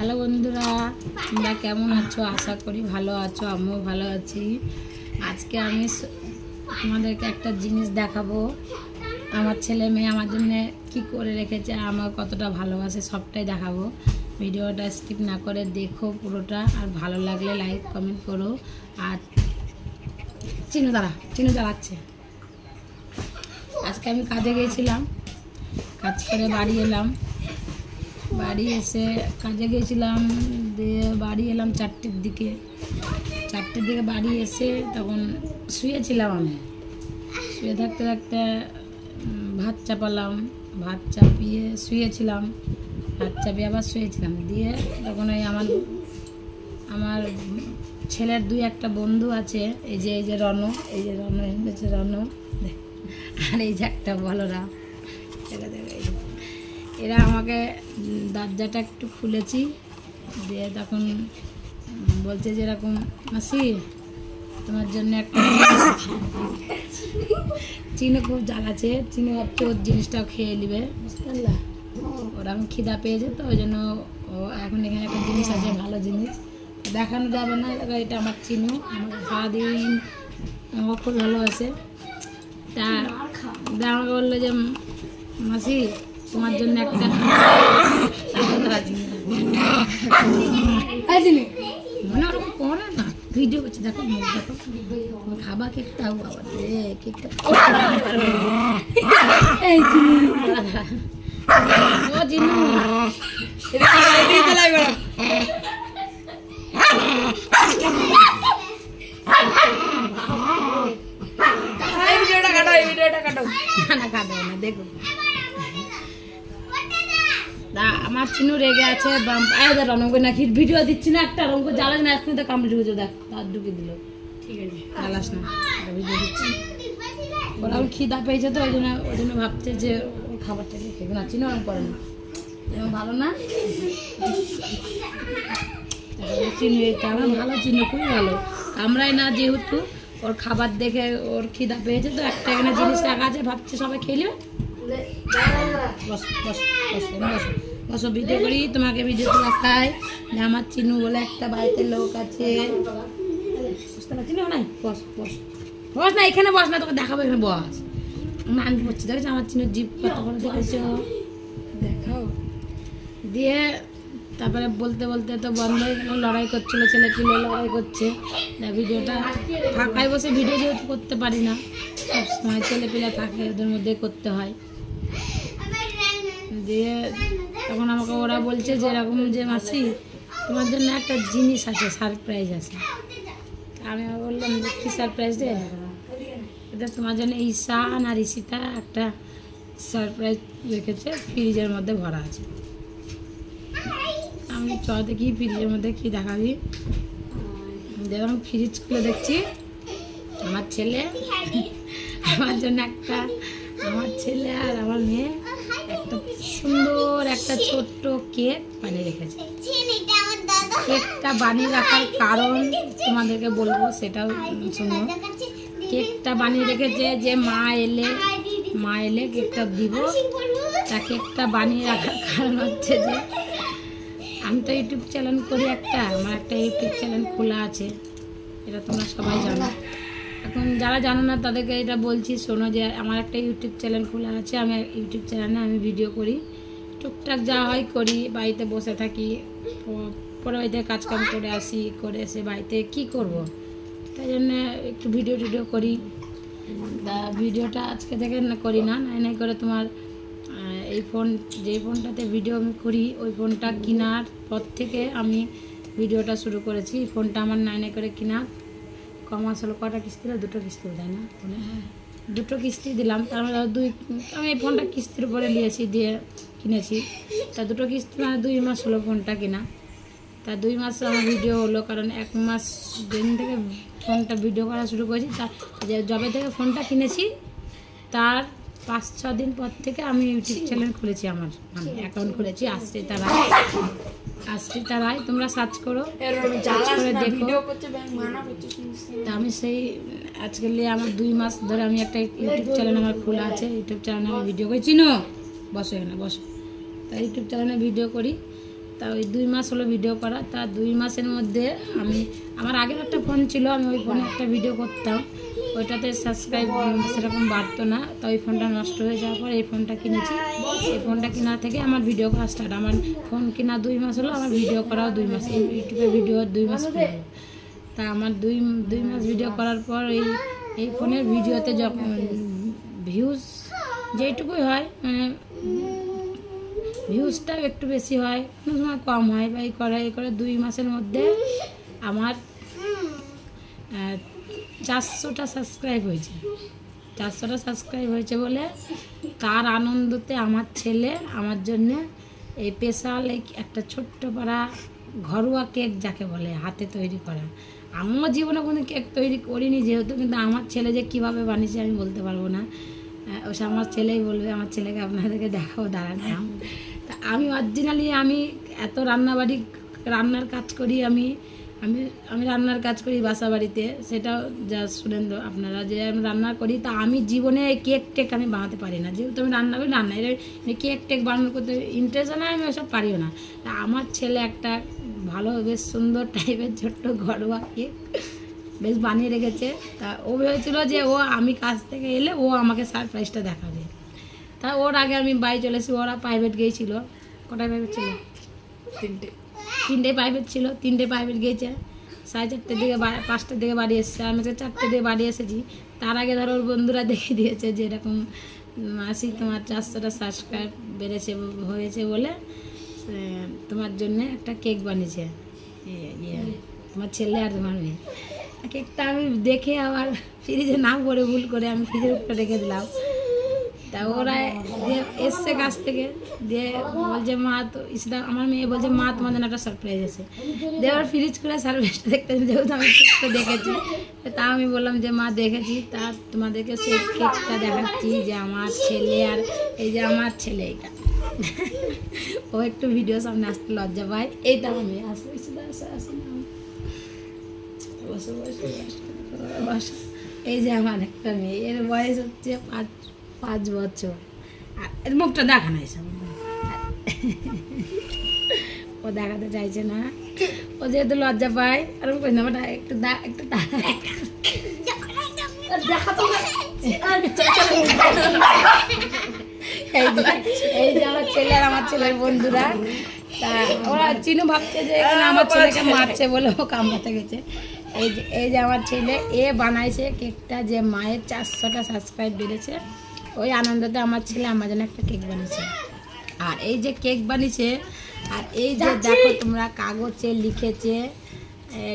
Hello বন্ধুরা, তোমরা কেমন আছো? আশা করি ভালো আছো, আমিও ভালো আছি। আজকে আমি তোমাদেরকে একটা জিনিস দেখাবো। আমার ছেলে মেয়ে আমার জন্য কী করে রেখেছে, আমার কতটা ভালোবাসে সবটাই দেখাবো। ভিডিওটা স্কিপ না করে দেখো পুরোটা, আর ভালো লাগলে লাইক কমেন্ট করো। আর চিনু দাঁড়াচ্ছে। আজকে আমি কাজে গিয়েছিলাম, কাজ করে বাড়ি এলাম। বাড়ি এসে কাজে গিয়েছিলাম, দিয়ে বাড়ি এলাম 4টের দিকে। 4টের দিকে বাড়ি এসে তখন শুয়েছিলাম। আমি শুয়ে থাকতে থাকতে ভাত চাপালাম, ভাত চাপিয়ে শুয়েছিলাম, ভাত চাপিয়ে আবার শুয়েছিলাম। দিয়ে তখন ওই আমার ছেলের 2-1টা বন্ধু আছে, এই যে রণ এনেছে রণ, আর এই যে একটা বলরাম। এরা আমাকে দরজাটা একটু খুলেছি, দিয়ে তখন বলছে যে এরকম, মাসি তোমার জন্য একটা চিনু খুব জ্বালাচ্ছে। চিনু ভাবছে ওর জিনিসটাও খেয়ে নেবে, বুঝতে পারলা? ওরা আমি খিদা পেয়েছে, তো ওই জন্য এখন এখানে একটা জিনিস আছে, ভালো জিনিস দেখানো যাবে না। এটা আমার চিনু, আমাকে সারাদিন আমাকে খুব ভালোবাসে। তা আমাকে বললো যে মাসি তোমার জন্য একটা মনে ওরকম করে না, ভিডিও করছি, দেখো মুখ দেখো, খাবা কেকটা বাবা রে, কেকটা ও জিনু না, দেখো আমার চিনু রেগে আছে। রঙ্গ নাকি ভিডিও দিচ্ছি না, একটা রঙ্গ জ্বালাস না, এখন তো কামড়ে ঢুকেছে, দেখ তার ঢুকে দিল। ঠিক আছে, জ্বালাস না, ভিডিও দিচ্ছি। ওরা খিদা পেয়েছে, তো ওই জন্য ভাবছে যে খাবারটাকে খেয়ে না। চিনু ওরকম করে না, ভালো না চিনু, এটা আমার ভালো চিনু, খুবই ভালো। আমরাই না, যেহেতু ওর খাবার দেখে ওর খিদা পেয়েছে, তো একটা এখানে জিনিস রাখা আছে, ভাবছে সবাই খেয়ে নেবে। বসো ভিডিও করি, তোমাকে ভিডিওতে দেখাই যে আমার চিনু বলে একটা বাড়িতে লোক আছে, বুঝতে পারছি না? নাই, বস না, এখানে বস না, তোকে দেখাবো, এখানে বস। আমি পড়ছি, দেখেছো আমার চিনুর জিভ কত করে দেখেছো, দেখাও। দিয়ে তারপরে বলতে বলতে তো বন্ধ হয়ে গেল, লড়াই করছিল, ছেলে পিলে লড়াই করছে। ভিডিওটা ফাঁকায় বসে ভিডিও যেহেতু করতে পারি না, সবসময় ছেলে পিলে থাকে, ওদের মধ্যে করতে হয়। দিয়ে তখন আমাকে ওরা বলছে যে এরকম, যে মাসি তোমার জন্য একটা জিনিস আছে, সারপ্রাইজ আছে। আমি বললাম যে কী সারপ্রাইজ রে? এটা তোমার জন্য ঈশান আর ঈশিতা একটা সারপ্রাইজ রেখেছে, ফ্রিজের মধ্যে ভরা আছে। আমি চ দেখি ফ্রিজের মধ্যে কী দেখাবি। যেরকম ফ্রিজ খুলে দেখছি, আমার ছেলে আমার জন্য একটা, আমার ছেলে আর আমার মেয়ে একটা সুন্দর একটা ছোট্ট কেক বানিয়ে রেখেছে। কেকটা বানিয়ে রাখার কারণ তোমাদেরকে বলবো, সেটাও শুনো। কেকটা বানিয়ে রেখেছে যে মা এলে কেকটা দিব। তা কেকটা বানিয়ে রাখার কারণ হচ্ছে যে আমি তো ইউটিউব চ্যানেল করি একটা, আমার একটা ইউটিউব চ্যানেল খোলা আছে, এটা তোমরা সবাই জানো। এখন যারা জানো না তাদেরকে এটা বলছি, শোনো যে আমার একটা ইউটিউব চ্যানেল খোলা আছে। আমি ইউটিউব চ্যানেলে আমি ভিডিও করি, টুকটাক যা হয় করি, বাড়িতে বসে থাকি, পরে বাড়িতে কাজকাম করে আসি, করে এসে বাড়িতে কি করব, তাই জন্য একটু ভিডিও করি। তা ভিডিওটা আজকে থেকে করি না, নাই করে তোমার এই ফোন, যেই ফোনটাতে ভিডিও আমি করি, ওই ফোনটা কেনার পর থেকে আমি ভিডিওটা শুরু করেছি। ফোনটা আমার নাই করে কেনা, কমাস হলো কটা কিস্তি, 2টো কিস্তি দেয় না, 2টো কিস্তি দিলাম। তার মানে আমি এই ফোনটা কিস্তির উপরে নিয়েছি, দিয়ে কিনেছি। তা 2টো কিস্তি মানে 2 মাস হলো ফোনটা কেনা। তা 2 মাস আমার ভিডিও হলো, কারণ 1 মাস দিন থেকে ফোনটা ভিডিও করা শুরু করেছি। তা যবে থেকে ফোনটা কিনেছি তার 5-6 দিন পর থেকে আমি ইউটিউব চ্যানেল খুলেছি, আমার অ্যাকাউন্ট খুলেছি, আশ্রিতা রায়, তোমরা সার্চ করে দেখো। তা আমি সেই আজকে আমার 2 মাস ধরে আমি একটা ইউটিউব চ্যানেল আমার খোলা আছে, ইউটিউব চ্যানেলে আমি ভিডিও করি। চিনো, বসো এখানে বসো। তা ইউটিউব চ্যানেলে ভিডিও করি। তা ওই 2 মাস হলো ভিডিও করা। তা 2 মাসের মধ্যে আমার আগের একটা ফোন ছিল, আমি ওই ফোনে একটা ভিডিও করতাম, ওইটাতে সাবস্ক্রাইব সেরকম বাড়তো না। তো ওই ফোনটা নষ্ট হয়ে যাওয়ার পর এই ফোনটা কিনেছি। এই ফোনটা কেনা থেকে আমার ভিডিও করা স্টার্ট। আমার ফোন কেনা 2 মাস হলো, আমার ভিডিও করাও 2 মাস, ইউটিউবে ভিডিও 2 মাস হলো। তা আমার 2 মাস ভিডিও করার পর এই ফোনের ভিডিওতে যখন ভিউজ যেটুকুই হয়, মানে ভিউজটা একটু বেশি হয়, কোনো সময় কম হয়, বা এই করে 2 মাসের মধ্যে আমার 400টা সাবস্ক্রাইব হয়েছে। 400টা সাবস্ক্রাইব হয়েছে বলে তার আনন্দতে আমার ছেলে আমার জন্য এই স্পেশাল একটা ছোট্ট পাড়া ঘরোয়া কেক, যাকে বলে হাতে তৈরি করা। আমার জীবনে কোনো কেক তৈরি করিনি যেহেতু, কিন্তু আমার ছেলে যে কীভাবে বানিয়েছে আমি বলতে পারবো না, ওসব আমার ছেলেই বলবে। আমার ছেলেকে আপনাদেরকে দেখাবো, দাঁড়ান। তা আমি অরিজিনালি আমি এত রান্নার কাজ করি, আমি রান্নার কাজ করি বাসা বাড়িতে, সেটাও যা শুনেন আপনারা যে আমি রান্না করি। তা আমি জীবনে কেক টেক আমি বানাতে পারি না, যেহেতু আমি রান্না করি। কেক টেক বানানো করতে ইন্টারেস্ট না, আমি ওসব পারিও না। তা আমার ছেলে একটা ভালো বেশ সুন্দর টাইপের ছোট্ট ঘরোয়া কেক বেশ বানিয়ে রেখেছে। তা ও ভেবেছিল যে আমি কাজ থেকে এলে ও আমাকে সারপ্রাইজটা দেখাবে। তা ওর আগে আমি বাড়ি চলে এসেছি, ওরা প্রাইভেট গিয়েছিল। কটায় প্রাইভেট ছিল? 3টে প্রাইভেট ছিল, 3টে প্রাইভেট গিয়েছে। 4:30 দিকে 5টার দিকে বাড়ি এসেছে, আমি 4টে দিকে বাড়ি এসেছি। তার আগে ধরো ওর বন্ধুরা দেখে দিয়েছে যে এরকম মাসি তোমার 400টা সাবস্ক্রাইব হয়েছে বলে তোমার জন্য একটা কেক বানিয়েছে তোমার ছেলে আর তোমার মেয়ে। কেকটা আমি দেখে আবার ফ্রিজে না ভরে ভুল করে আমি ফ্রিজের উপরে রেখে দিলাম। তা ওরা এসছে কাছ থেকে, দিয়ে বলছে মা, তো ইসরা আমার মেয়ে বলছে মা তোমার জন্য একটা সারপ্রাইজ আছে। দিয়ে আবার ফ্রিজ করে সারপ্রাইজটা দেখতে, যেহেতু আমি কেকটা দেখেছি, তা আমি বললাম যে মা দেখেছি, তা তোমাদেরকে সেই কেকটা দেখাচ্ছি যে আমার ছেলে, আর এই যে আমার ছেলে, এইটা ও একটু ভিডিও সামনে আসতে লজ্জা পায়। এইটা আমি এই যে আমার একটা মেয়ে, এর বয়স হচ্ছে 5 বছর। আর এর মুখটা দেখা নাই সব, ও দেখাতে চাইছে না, ও যেহেতু লজ্জা পায়। আর আমি কই না ওটা একটু এই যে আমার ছেলে আর আমার ছেলের বন্ধুরা, তা ওরা চিনু ভাবছে যে এখানে আমার ছেলেকে মারছে বলে ও কামড়াতে গেছে। এই যে আমার ছেলে বানাইছে কেকটা, যে মায়ের 400টা সাবস্ক্রাইব বেড়েছে, ওই আনন্দতে আমার ছেলে আমার জন্য একটা কেক বানিয়েছে। আর এই যে কেক বানিয়েছে, আর এই যে দেখো তোমরা কাগজে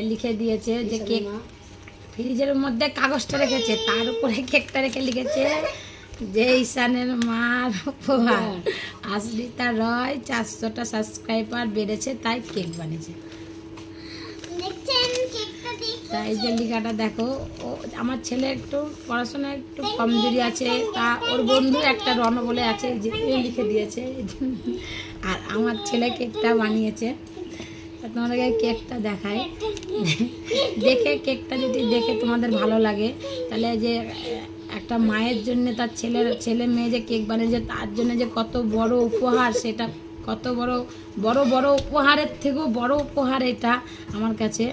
লিখে দিয়েছে যে কেক, ফ্রিজের মধ্যে কাগজটা রেখেছে, তার উপরে কেকটা রেখে লিখেছে যে ঈশানের মার উপহার আশ্রিতা রয় 400টা সাবস্ক্রাইবার বেড়েছে, তাই কেক বানিয়েছে। তাই যে লেখাটা দেখো, ও আমার ছেলে একটু পড়াশোনা একটু কমজোরি আছে, তা ওর বন্ধু একটা রণ বলে আছে যে লিখে দিয়েছে। আর আমার ছেলে কেকটা বানিয়েছে। তোমাদেরকে কেকটা দেখাই, দেখে কেকটা যদি দেখে তোমাদের ভালো লাগে, তাহলে যে একটা মায়ের জন্য তার ছেলে মেয়ে যে কেক বানিয়েছে, তার জন্য যে কত বড় উপহার, সেটা কত বড় উপহারের থেকেও বড় উপহার এটা আমার কাছে।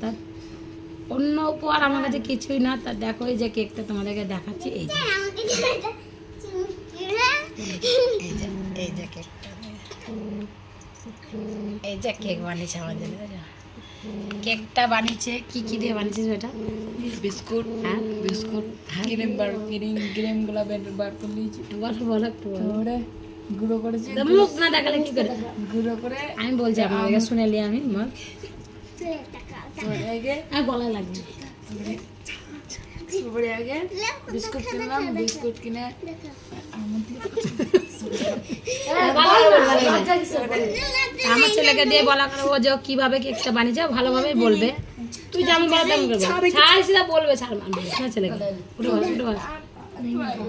তা অন্য উপহার আমার কাছে কিছুই না। তা দেখো এই যে কেকটা তোমাদেরকে দেখাচ্ছি, এই যে কেক বানিয়েছে আমাদের। কেকটা বানিয়েছে কি দিয়ে বানিয়েছে সেটা? বিস্কুট, ক্রিম গুলা বার করে নিয়েছি। গুঁড়ো করেছি, মুখ না দেখালে কি করে গুঁড়ো করে আমি বলছি আপনাদেরকে, শুনেলি আমি গলায় লাগছে। আগে বিস্কুট কিনলাম, বিস্কুট কিনে আমার ছেলেকে দিয়ে বলা করে ও যে কিভাবে কেকটা বানিয়েছে ভালোভাবে বলবে। তুই যেমন বলবে ছেলেকে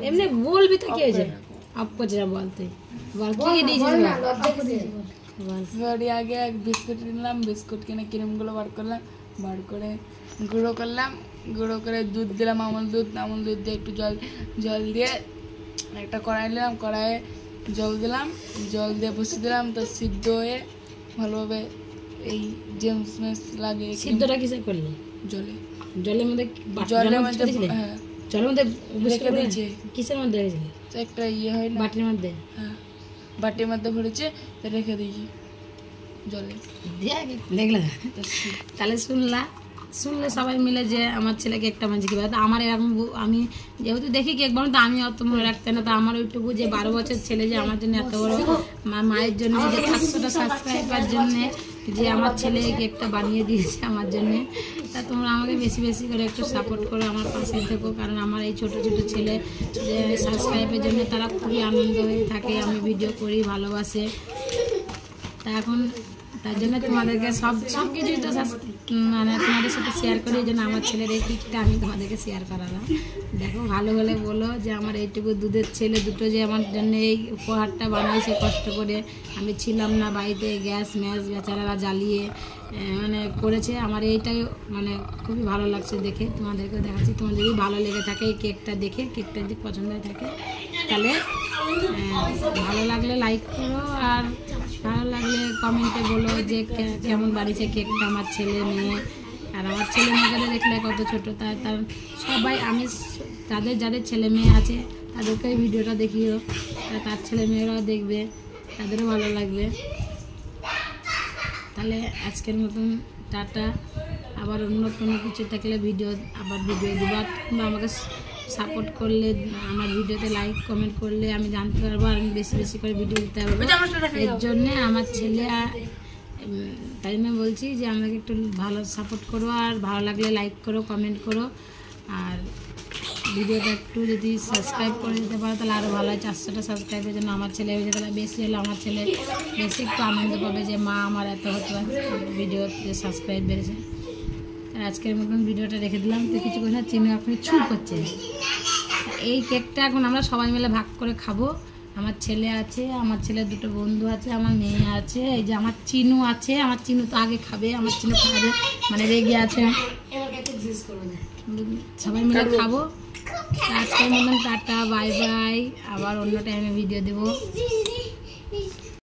এমনি বলবি তো কি হয়েছে, অফ করছে বল, তুই বল কি দিয়েছিস। আগে বিস্কুট কিনলাম, বিস্কুট কিনে ক্রিমগুলো বার করে গুঁড়ো করলাম, গুঁড়ো করে দুধ দিলাম, আমল দুধ দিয়ে একটু জল দিয়ে একটা কড়াই নিলাম, কড়াইয়ে জল দিলাম, জল দিয়ে বসিয়ে দিলাম। তো সিদ্ধ হয়ে ভালোভাবে এই জেমস মেস লাগে। সিদ্ধটা কিসে করলে? জলে, জলের মধ্যে জলের মধ্যে, হ্যাঁ জলের মধ্যে রেখে দিয়েছে। কিসের মধ্যে রেখেছিলে? তো একটা ইয়ে হয় না, বাটির মধ্যে? হ্যাঁ বাটির মধ্যে ভরেছে, তো রেখে দিয়েছি জলে। দেখলে? তো তাহলে শুনলে সবাই মিলে যে আমার ছেলেকে একটা বানিয়েছে কীভাবে। তো আমার এরকম আমি যেহেতু দেখি কেক বানাতে, আমি অত মনে রাখতে না। তো আমার ওইটুকু যে 12 বছর ছেলে যে আমার জন্য এত বড়, মায়ের জন্য যে 500টা সাবস্ক্রাইবার জন্যে যে আমার ছেলে এই কেকটা বানিয়ে দিয়েছে আমার জন্যে। তা তোমরা আমাকে বেশি বেশি করে একটু সাপোর্ট করো, আমার পাশে থেকো। কারণ আমার এই ছোটো ছোটো ছেলে যে সাবস্ক্রাইবের জন্য তারা খুবই আনন্দ হয়ে থাকে, আমি ভিডিও করি, ভালোবাসে। তা এখন তার জন্য তোমাদেরকে সব কিছুই তো মানে তোমাদের সাথে শেয়ার করি। এই জন্য আমার ছেলের এই কেকটা আমি তোমাদেরকে শেয়ার করালাম। দেখো ভালো হলে বলো যে আমার এইটুকু দুধের ছেলে দুটো যে আমার জন্য এই উপহারটা বানাইছে কষ্ট করে। আমি ছিলাম না বাড়িতে, গ্যাস ম্যাস বেচারারা জ্বালিয়ে মানে করেছে। আমার এইটাই মানে খুবই ভালো লাগছে দেখে, তোমাদেরকে দেখাচ্ছি। তোমাদের যদি ভালো লেগে থাকে এই কেকটা দেখে, কেকটা যদি পছন্দ হয়ে থাকে তাহলে ভালো লাগলে লাইক করো, আর ভালো লাগলে কমেন্টে বলো যে কেমন বাড়িছে কেকটা আমার ছেলে মেয়ে। আর আমার ছেলে মেয়েদের দেখলে কত ছোটো, তার সবাই আমি যাদের ছেলে মেয়ে আছে তাদেরকে ভিডিওটা দেখিও, তার ছেলে মেয়েরাও দেখবে, তাদেরও ভালো লাগবে। তাহলে আজকের মতন টাটা। আবার অন্য কোনো কিছু থাকলে ভিডিও দেবো। তোমরা আমাকে সাপোর্ট করলে, আমার ভিডিওতে লাইক কমেন্ট করলে আমি জানতে পারবো, আর আমি বেশি বেশি করে ভিডিও দিতে পারবো। এর জন্যে আমার ছেলে, তাই জন্য বলছি যে আমাকে একটু ভালো সাপোর্ট করো, আর ভালো লাগলে লাইক করো, কমেন্ট করো, আর ভিডিওটা একটু যদি সাবস্ক্রাইব করে দিতে পারো তাহলে আরও ভালো হয়। 400টা সাবস্ক্রাইবের জন্য আমার ছেলে হয়েছে, তাহলে বেশি হলে আমার ছেলে বেশি একটু আনন্দ পাবে যে মা আমার এত হতে ভিডিওতে সাবস্ক্রাইব বেড়েছে। আজকের মতন ভিডিওটা রেখে দিলাম। তো কিছু কথা চিনি এখন ছু করছে। এই কেকটা এখন আমরা সবাই মিলে ভাগ করে খাবো। আমার ছেলে আছে, আমার ছেলের দুটো বন্ধু আছে, আমার মেয়ে আছে, এই যে আমার চিনু আছে। আমার চিনু তো আগে খাবে, আমার চিনু খাবে মানে রেগে আছে। সবাই মিলে খাবো। আজকের মতন টাটা, বাই বাই। আবার অন্য টাইমে ভিডিও দেবো।